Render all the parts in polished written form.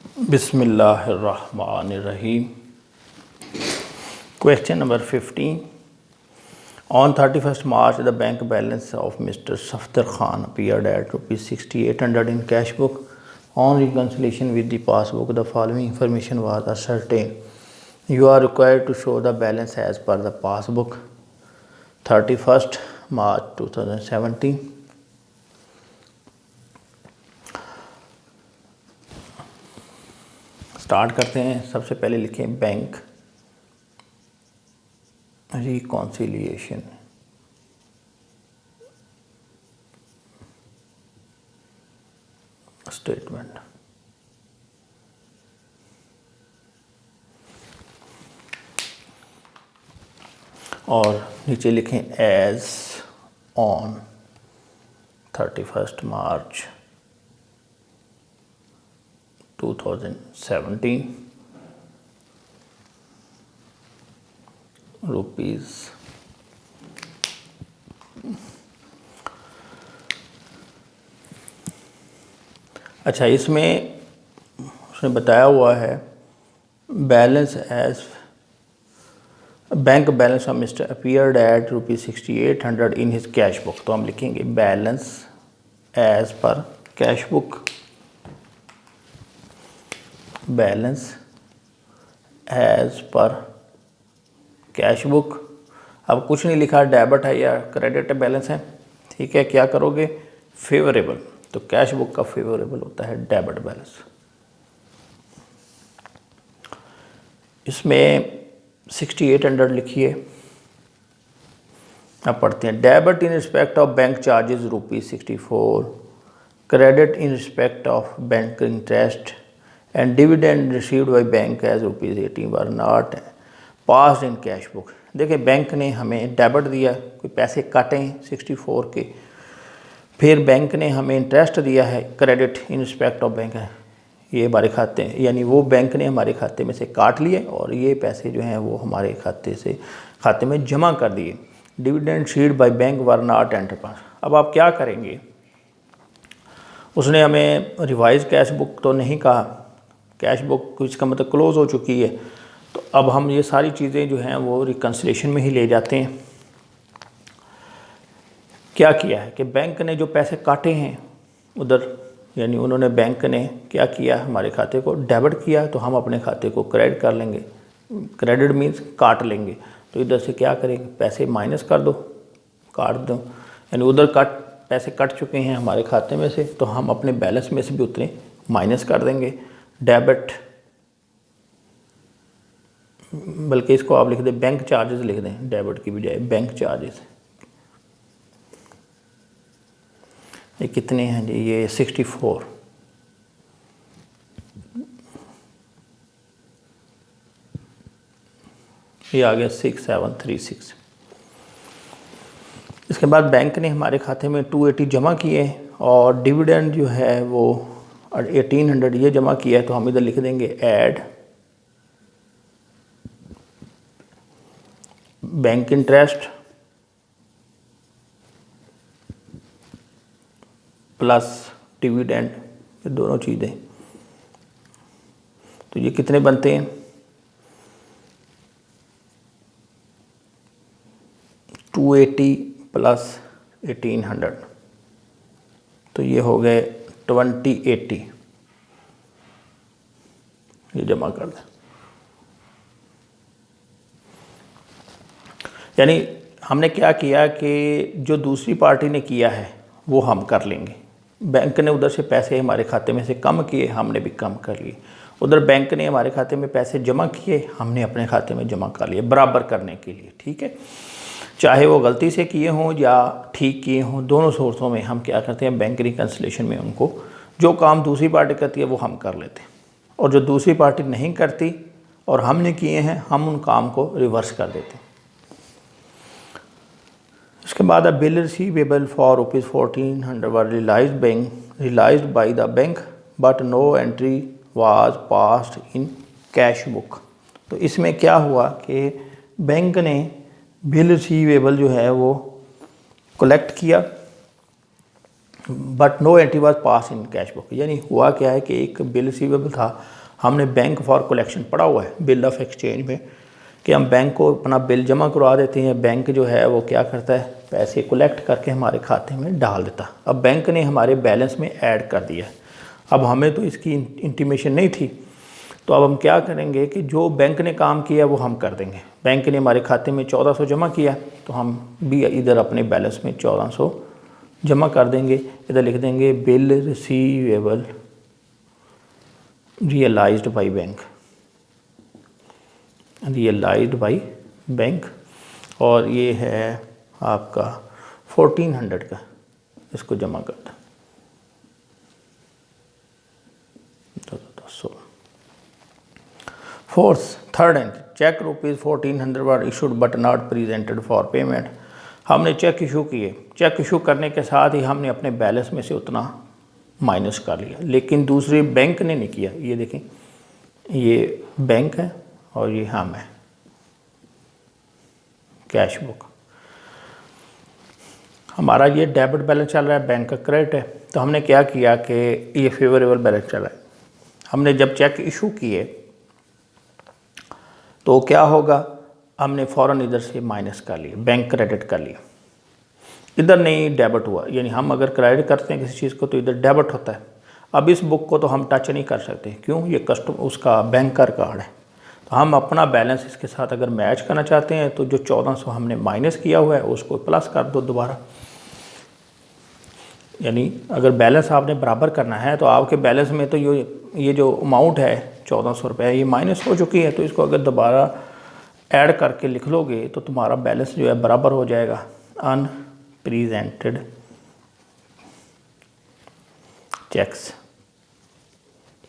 Bismillahirrahmanirrahim. Question number 15. On 31st March, the bank balance of Mr. Safdar Khan appeared at rupees 6,800 in cash book. On reconciliation with the passbook, the following information was ascertained. You are required to show the balance as per the passbook. 31st March 2017. Start करते हैं। सबसे पहले लिखें bank reconciliation. Statement और नीचे लिखें as on 31st March 2017 rupees अच्छा, इसमें उसने बताया हुआ है balance as bank balance of mister appeared at rupees 6,800 in his cash book. तो हम लिखेंगे balance as per cash book. Balance as per cash book. अब कुछ नहीं लिखा, डेबिट है या क्रेडिट बैलेंस है, ठीक है। क्या करोगे? फेवरेबल। तो कैश बुक का फेवरेबल होता है डेबिट बैलेंस। इसमें 6,800 लिखिए। अब पढ़ते हैं। Debit in respect of bank charges ₹64, credit in respect of bank interest and dividend received by bank as ₹18 were not passed in cash book। देखिए, बैंक ने हमें डेबिट दिया, कोई पैसे काटे 64 के, फिर बैंक ने हमें इंटरेस्ट दिया है, credit in respect of bank है, ये हमारे खाते हैं, यानी वो बैंक ने हमारे खाते में से काट लिए और ये पैसे जो हैं वो हमारे खाते में जमा कर दिए। Dividend received by bank were not enter pass. अब आप क्या करेंगे? उसने हमें रिवाइज कैश बुक तो नहीं कहा, कैश बुक इसका मतलब क्लोज़ हो चुकी है। तो अब हम ये सारी चीज़ें जो हैं वो रिकन्सिलेशन में ही ले जाते हैं। क्या किया है कि बैंक ने जो पैसे काटे हैं उधर, यानी उन्होंने बैंक ने क्या किया, हमारे खाते को डेबिट किया, तो हम अपने खाते को क्रेडिट कर लेंगे। क्रेडिट मीन्स काट लेंगे। तो इधर से क्या करेंगे? पैसे माइनस कर दो, काट दो, यानी उधर पैसे कट चुके हैं हमारे खाते में से, तो हम अपने बैलेंस में से भी उतने माइनस कर देंगे। डेबिट, बल्कि इसको आप लिख दें बैंक चार्जेस लिख दें, डेबिट की बजाय बैंक चार्जेस। ये कितने हैं जी? ये 64। ये आ गया 6736। इसके बाद बैंक ने हमारे खाते में 280 जमा किए और डिविडेंड जो है वो 1800 ये जमा किया है। तो हम इधर लिख देंगे add bank interest plus dividend, ये दोनों चीज़ें। तो ये कितने बनते हैं? 280 प्लस 1800, तो ये हो गए 2080। ये जमा कर दें। यानी हमने क्या किया कि जो दूसरी पार्टी ने किया है वो हम कर लेंगे। बैंक ने उधर से पैसे हमारे खाते में से कम किए, हमने भी कम कर लिए। उधर बैंक ने हमारे खाते में पैसे जमा किए, हमने अपने खाते में जमा कर लिए, बराबर करने के लिए, ठीक है। चाहे वो गलती से किए हों या ठीक किए हों, दोनों सोर्सों में हम क्या करते हैं, बैंक रिकन्सिलेशन में उनको जो काम दूसरी पार्टी करती है वो हम कर लेते हैं, और जो दूसरी पार्टी नहीं करती और हमने किए हैं, हम उन काम को रिवर्स कर देते हैं। इसके बाद bill receivable for ₹1400 were realised by the bank but no entry was passed in cash book. तो इसमें क्या हुआ कि बैंक ने बिल रिसीवेबल जो है वो कलेक्ट किया but no entry was pass in cash book. यानी हुआ क्या है कि एक बिल रिसीवेबल था, हमने बैंक फॉर कलेक्शन पड़ा हुआ है बिल ऑफ एक्सचेंज में कि हम बैंक को अपना बिल जमा करवा देते हैं, बैंक जो है वो क्या करता है पैसे कलेक्ट करके हमारे खाते में डाल देता। अब बैंक ने हमारे बैलेंस में ऐड कर दिया। अब हमें तो इसकी इंटीमेशन नहीं थी, तो अब हम क्या करेंगे कि जो बैंक ने काम किया वो हम कर देंगे। बैंक ने हमारे खाते में 1400 जमा किया तो हम भी इधर अपने बैलेंस में 1400 जमा कर देंगे। इधर लिख देंगे bill receivable realised by bank, realised by bank, और ये है आपका 1400 का, इसको जमा कर दें। Fourth third entry, cheque rupees 1400 were issued but not presented for payment. हमने चेक इशू किए, चेक इशू करने के साथ ही हमने अपने बैलेंस में से उतना माइनस कर लिया, लेकिन दूसरे बैंक ने नहीं किया। ये देखें, ये बैंक है और ये हम है कैश बुक। हमारा ये डेबिट बैलेंस चल रहा है, बैंक का क्रेडिट है। तो हमने क्या किया कि ये फेवरेबल बैलेंस चल रहा है, हमने जब चेक इशू किए तो क्या होगा, हमने फ़ौरन इधर से माइनस कर लिया, बैंक क्रेडिट कर लिया, इधर नहीं डेबिट हुआ। यानी हम अगर क्रेडिट करते हैं किसी चीज़ को तो इधर डेबिट होता है। अब इस बुक को तो हम टच नहीं कर सकते, क्यों, ये उसका बैंक का रिकॉर्ड है। तो हम अपना बैलेंस इसके साथ अगर मैच करना चाहते हैं तो जो 1400 हमने माइनस किया हुआ है उसको प्लस कर दो दोबारा। यानी अगर बैलेंस आपने बराबर करना है तो आपके बैलेंस में तो ये जो अमाउंट है 1400 रुपये ये माइनस हो चुकी है, तो इसको अगर दोबारा ऐड करके लिख लोगे तो तुम्हारा बैलेंस जो है बराबर हो जाएगा। Unpresented cheques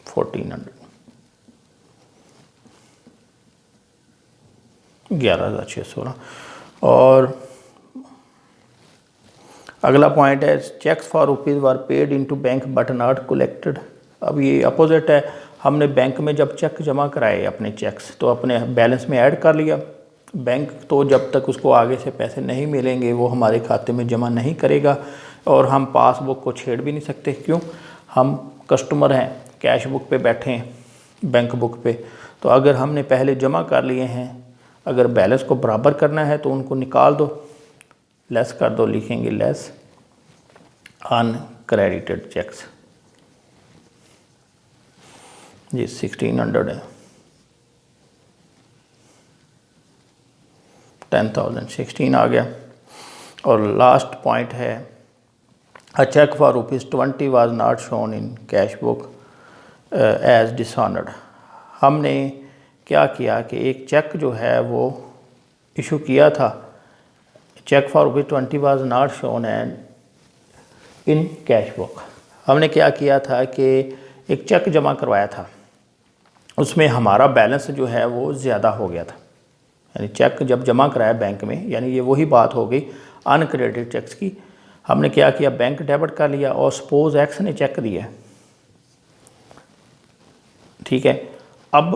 1400, 11,600। और अगला पॉइंट है cheques for rupees were paid into bank but not collected. अब ये अपोजिट है, हमने बैंक में जब चेक जमा कराए अपने चेक्स तो अपने बैलेंस में ऐड कर लिया। बैंक तो जब तक उसको आगे से पैसे नहीं मिलेंगे वो हमारे खाते में जमा नहीं करेगा, और हम पासबुक को छेड़ भी नहीं सकते। क्यों, हम कस्टमर हैं, कैश बुक पे बैठे हैं बैंक बुक पे। तो अगर हमने पहले जमा कर लिए हैं, अगर बैलेंस को बराबर करना है तो उनको निकाल दो, लेस कर दो, लिखेंगे लेस अनक्रेडिटेड चेक्स। ये 1600 है, 10,016 आ गया। और लास्ट पॉइंट है a cheque for ₹20 was not shown in cash book as dishonoured. हमने क्या किया कि एक चेक जो है वो इशू किया था, cheque for ₹20 was not shown and in cash book. हमने क्या किया था कि एक चेक जमा करवाया था, उसमें हमारा बैलेंस जो है वो ज़्यादा हो गया था। यानी चेक जब जमा कराया बैंक में, यानी ये वही बात हो गई अनक्रेडिटेड चेक्स की। हमने क्या किया, बैंक डेबिट कर लिया और सपोज एक्स ने चेक दिया, ठीक है। अब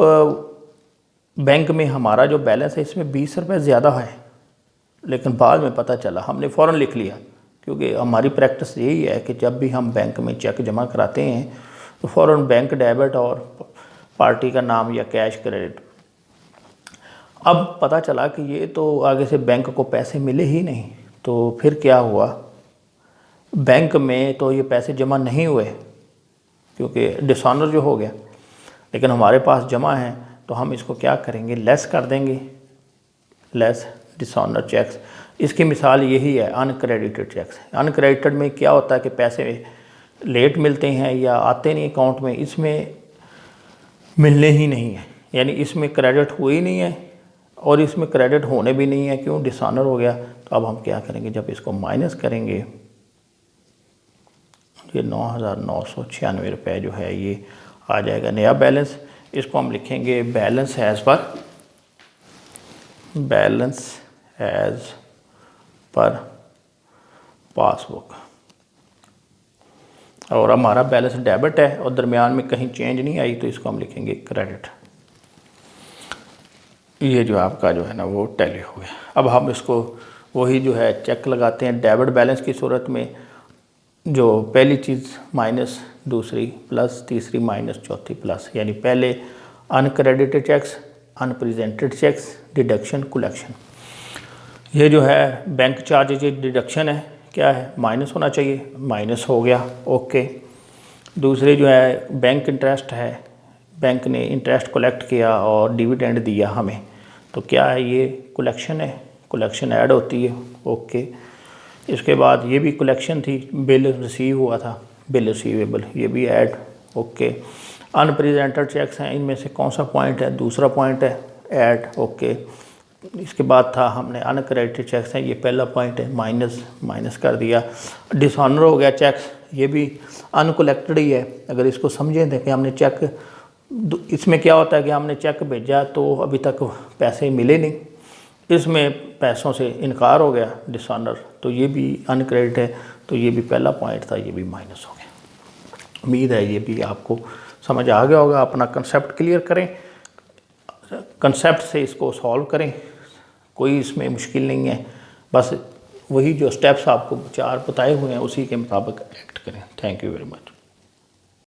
बैंक में हमारा जो बैलेंस है इसमें 20 रुपये ज़्यादा है, लेकिन बाद में पता चला, हमने फ़ौरन लिख लिया, क्योंकि हमारी प्रैक्टिस यही है कि जब भी हम बैंक में चेक जमा कराते हैं तो फ़ौरन बैंक डेबिट और पार्टी का नाम या कैश क्रेडिट। अब पता चला कि ये तो आगे से बैंक को पैसे मिले ही नहीं, तो फिर क्या हुआ, बैंक में तो ये पैसे जमा नहीं हुए क्योंकि डिसऑनर जो हो गया, लेकिन हमारे पास जमा है तो हम इसको क्या करेंगे, लेस कर देंगे, लेस डिसऑनर चेक्स। इसकी मिसाल यही है अनक्रेडिटेड चेक्स। अनक्रेडिटेड में क्या होता है कि पैसे लेट मिलते हैं या आते नहीं अकाउंट में, इसमें मिलने ही नहीं है, यानी इसमें क्रेडिट हुए ही नहीं है और इसमें क्रेडिट होने भी नहीं है, क्यों, डिसऑनर हो गया। तो अब हम क्या करेंगे, जब इसको माइनस करेंगे, ये 9,996 रुपये जो है ये आ जाएगा नया बैलेंस। इसको हम लिखेंगे बैलेंस एज पर पासबुक, और हमारा बैलेंस डेबिट है और दरमियान में कहीं चेंज नहीं आई तो इसको हम लिखेंगे क्रेडिट। ये जो आपका जो है ना वो टैली हो गया। अब हम इसको वही जो है चेक लगाते हैं डेबिट बैलेंस की सूरत में, जो पहली चीज़ माइनस, दूसरी प्लस, तीसरी माइनस, चौथी प्लस, यानी पहले uncredited cheques, unpresented cheques, deduction, collection. ये जो है बैंक चार्जेज डिडक्शन है, क्या है, माइनस होना चाहिए, माइनस हो गया, ओके। दूसरे जो है बैंक इंटरेस्ट है, बैंक ने इंटरेस्ट कलेक्ट किया और डिविडेंड दिया हमें, तो क्या है, ये कलेक्शन है, कलेक्शन ऐड होती है, ओके। इसके बाद ये भी कलेक्शन थी, बिल रिसीव हुआ था, बिल रिसीवेबल, ये भी ऐड, ओके। अनप्रेजेंटेड चेक्स हैं, इनमें से कौन सा पॉइंट है, दूसरा पॉइंट है, ऐड, ओके। इसके बाद था हमने अनक्रेडिटेड चेक्स हैं, ये पहला पॉइंट है, माइनस, माइनस कर दिया। डिसऑनर हो गया चेक्स, ये भी अनकलेक्टेड ही है। अगर इसको समझें थे कि हमने चेक, इसमें क्या होता है कि हमने चेक भेजा तो अभी तक पैसे मिले नहीं, इसमें पैसों से इनकार हो गया, डिसऑनर, तो ये भी अनक्रेडिट है, तो ये भी पहला पॉइंट था, ये भी माइनस हो गया। उम्मीद है ये भी आपको समझ आ गया होगा। अपना कंसेप्ट क्लियर करें, कंसेप्ट से इसको सॉल्व करें, कोई इसमें मुश्किल नहीं है, बस वही जो स्टेप्स आपको 4 बताए हुए हैं उसी के मुताबिक एक्ट करें। Thank you very much.